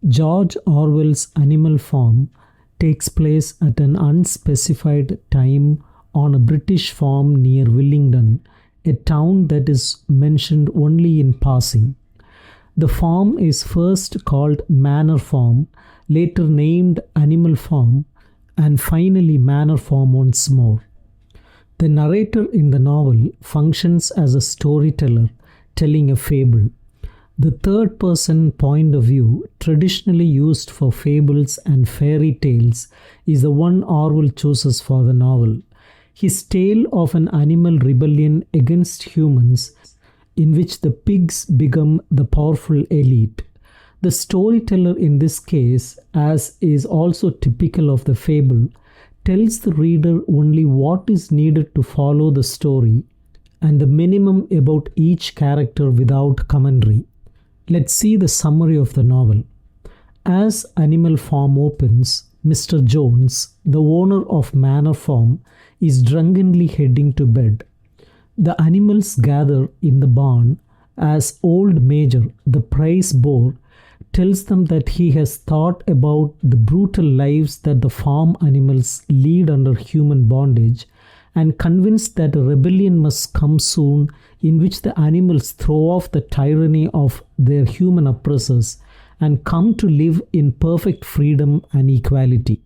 George Orwell's Animal Farm takes place at an unspecified time on a British farm near Willingdon, a town that is mentioned only in passing. The farm is first called Manor Farm, later named Animal Farm, and finally Manor Farm once more. The narrator in the novel functions as a storyteller telling a fable. The third person point of view, traditionally used for fables and fairy tales, is the one Orwell chooses for the novel. His tale of an animal rebellion against humans, in which the pigs become the powerful elite. The storyteller in this case, as is also typical of the fable, tells the reader only what is needed to follow the story and the minimum about each character without commentary. Let's see the summary of the novel. As Animal Farm opens, Mr. Jones, the owner of Manor Farm, is drunkenly heading to bed. The animals gather in the barn as old Major, the prize boar, tells them that he has thought about the brutal lives that the farm animals lead under human bondage and convinced that a rebellion must come soon in which the animals throw off the tyranny of their human oppressors and come to live in perfect freedom and equality.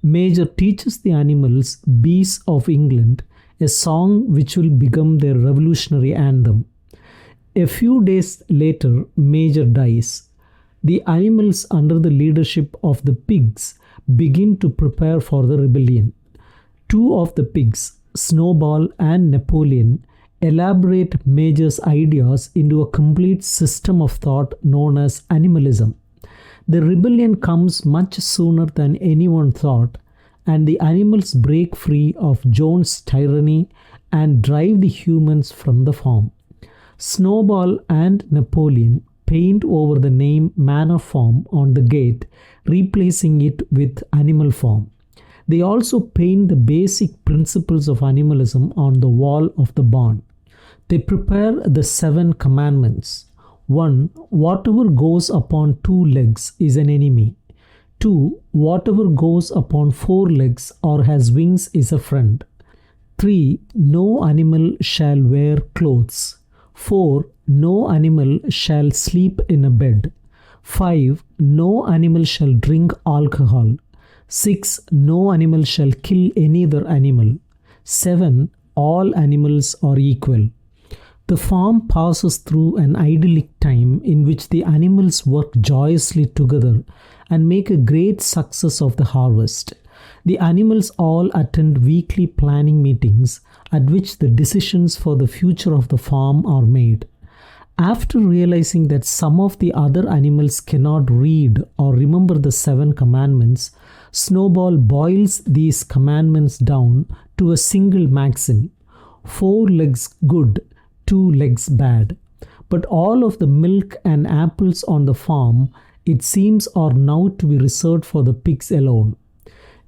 Major teaches the animals Bees of England, a song which will become their revolutionary anthem. A few days later, Major dies. The animals under the leadership of the pigs begin to prepare for the rebellion. Two of the pigs, Snowball and Napoleon, elaborate Major's ideas into a complete system of thought known as animalism. The rebellion comes much sooner than anyone thought, and the animals break free of Jones' tyranny and drive the humans from the farm. Snowball and Napoleon paint over the name Manor Farm on the gate, replacing it with Animal Farm. They also paint the basic principles of animalism on the wall of the barn. They prepare the 7 commandments. 1. Whatever goes upon 2 legs is an enemy. 2. Whatever goes upon 4 legs or has wings is a friend. 3. No animal shall wear clothes. 4. No animal shall sleep in a bed. 5. No animal shall drink alcohol. 6. No animal shall kill any other animal. 7. All animals are equal. The farm passes through an idyllic time in which the animals work joyously together and make a great success of the harvest. The animals all attend weekly planning meetings at which the decisions for the future of the farm are made. After realizing that some of the other animals cannot read or remember the 7 commandments, Snowball boils these commandments down to a single maxim: 4 legs good, 2 legs bad. But all of the milk and apples on the farm, it seems, are now to be reserved for the pigs alone.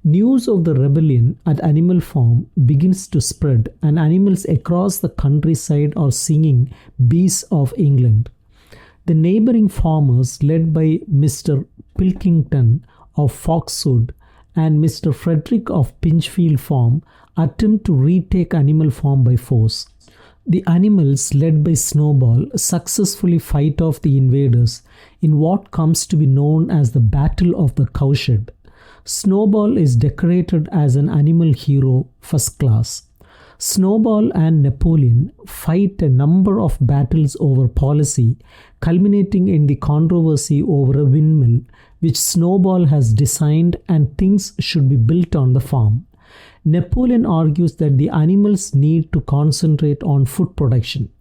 News of the rebellion at Animal Farm begins to spread, and animals across the countryside are singing Bees of England. The neighboring farmers, led by Mr. Pilkington of Foxwood and Mr. Frederick of Pinchfield Farm, attempt to retake Animal Farm by force. The animals, led by Snowball, successfully fight off the invaders in what comes to be known as the Battle of the Cowshed. Snowball is decorated as an animal hero first class. Snowball and Napoleon fight a number of battles over policy, culminating in the controversy over a windmill which Snowball has designed and thinks should be built on the farm. Napoleon argues that the animals need to concentrate on food production.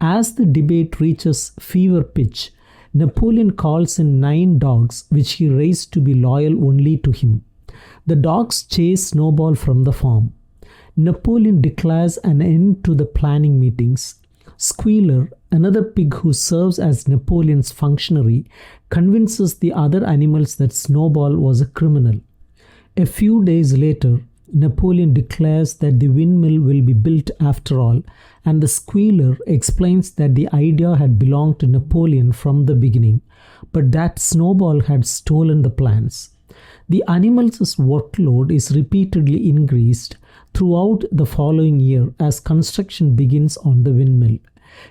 As the debate reaches fever pitch, Napoleon calls in 9 dogs which he raised to be loyal only to him. The dogs chase Snowball from the farm. Napoleon declares an end to the planning meetings. Squealer, another pig who serves as Napoleon's functionary, convinces the other animals that Snowball was a criminal. A few days later, Napoleon declares that the windmill will be built after all, and the Squealer explains that the idea had belonged to Napoleon from the beginning. but that Snowball had stolen the plans. The animals' workload is repeatedly increased throughout the following year as construction begins on the windmill.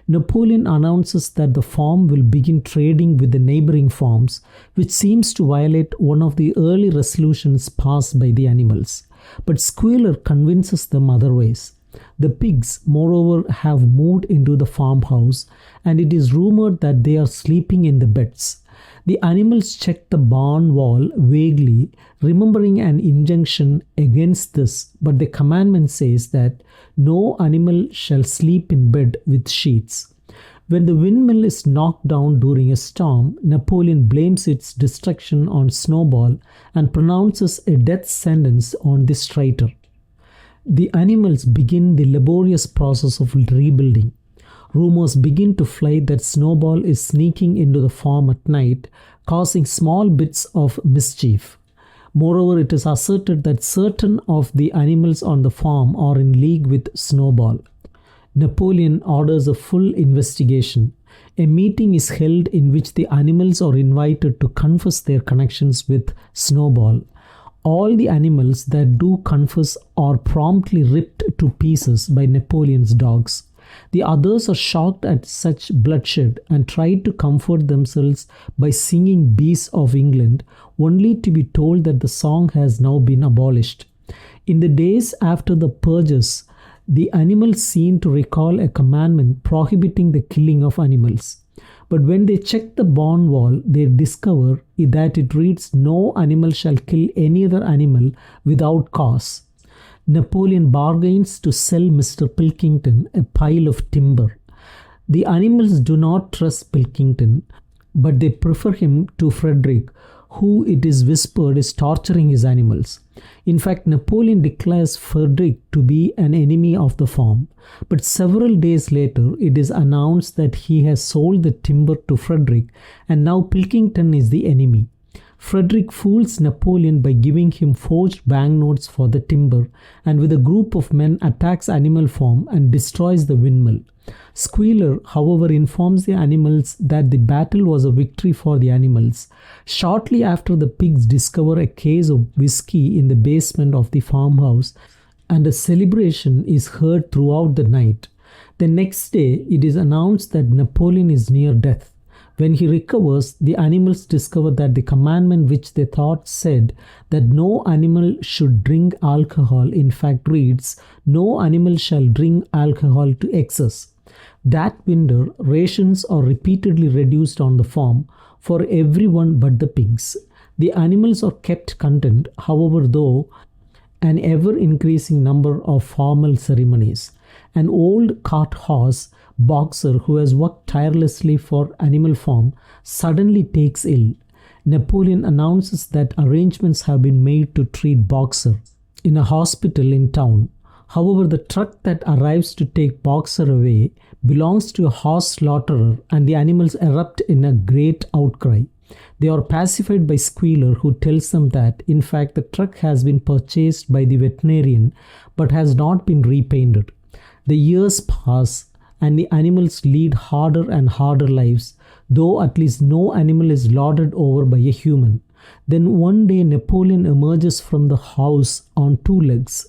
Napoleon announces that the farm will begin trading with the neighboring farms, which seems to violate one of the early resolutions passed by the animals. But Squealer convinces them otherwise. The pigs, moreover, have moved into the farmhouse, and it is rumored that they are sleeping in the beds. The animals check the barn wall vaguely, remembering an injunction against this, but the commandment says that no animal shall sleep in bed with sheets. When the windmill is knocked down during a storm, Napoleon blames its destruction on Snowball and pronounces a death sentence on this traitor. The animals begin the laborious process of rebuilding. Rumors begin to fly that Snowball is sneaking into the farm at night, causing small bits of mischief. Moreover, it is asserted that certain of the animals on the farm are in league with Snowball. Napoleon orders a full investigation. A meeting is held in which the animals are invited to confess their connections with Snowball. All the animals that do confess are promptly ripped to pieces by Napoleon's dogs. The others are shocked at such bloodshed and try to comfort themselves by singing Bees of England, only to be told that the song has now been abolished. In the days after the purges, the animals seem to recall a commandment prohibiting the killing of animals. But when they check the barn wall, they discover that it reads, "No animal shall kill any other animal without cause." Napoleon bargains to sell Mr. Pilkington a pile of timber. The animals do not trust Pilkington, but they prefer him to Frederick, who it is whispered is torturing his animals. In fact, Napoleon declares Frederick to be an enemy of the farm. But several days later, it is announced that he has sold the timber to Frederick, and now Pilkington is the enemy. Frederick fools Napoleon by giving him forged banknotes for the timber, and with a group of men attacks Animal Farm and destroys the windmill. Squealer, however, informs the animals that the battle was a victory for the animals. Shortly after, the pigs discover a case of whiskey in the basement of the farmhouse, and a celebration is heard throughout the night. The next day, it is announced that Napoleon is near death. When he recovers, the animals discover that the commandment which they thought said that no animal should drink alcohol in fact reads, "No animal shall drink alcohol to excess." That winter, rations are repeatedly reduced on the farm for everyone but the pigs. The animals are kept content, however, though an ever-increasing number of formal ceremonies. An old cart horse, Boxer, who has worked tirelessly for Animal Farm, suddenly takes ill. Napoleon announces that arrangements have been made to treat Boxer in a hospital in town. However, the truck that arrives to take Boxer away belongs to a horse slaughterer, and the animals erupt in a great outcry. They are pacified by Squealer, who tells them that, in fact, the truck has been purchased by the veterinarian but has not been repainted. The years pass, and the animals lead harder and harder lives, though at least no animal is lorded over by a human. Then one day Napoleon emerges from the house on two legs.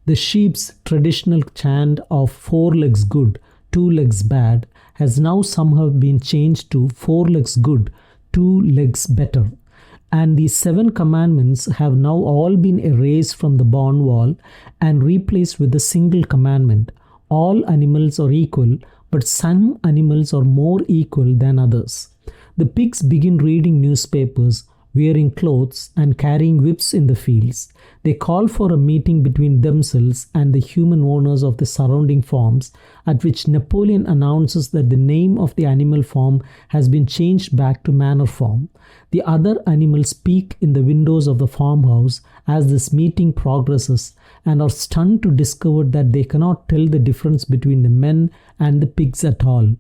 The sheep's traditional chant of 4 legs good, 2 legs bad has now somehow been changed to 4 legs good, 2 legs better. And the 7 commandments have now all been erased from the barn wall and replaced with a single commandment. All animals are equal, but some animals are more equal than others. The pigs begin reading newspapers, wearing clothes, and carrying whips in the fields. They call for a meeting between themselves and the human owners of the surrounding farms, at which Napoleon announces that the name of the animal farm has been changed back to Manor Farm. The other animals peek in the windows of the farmhouse as this meeting progresses and are stunned to discover that they cannot tell the difference between the men and the pigs at all.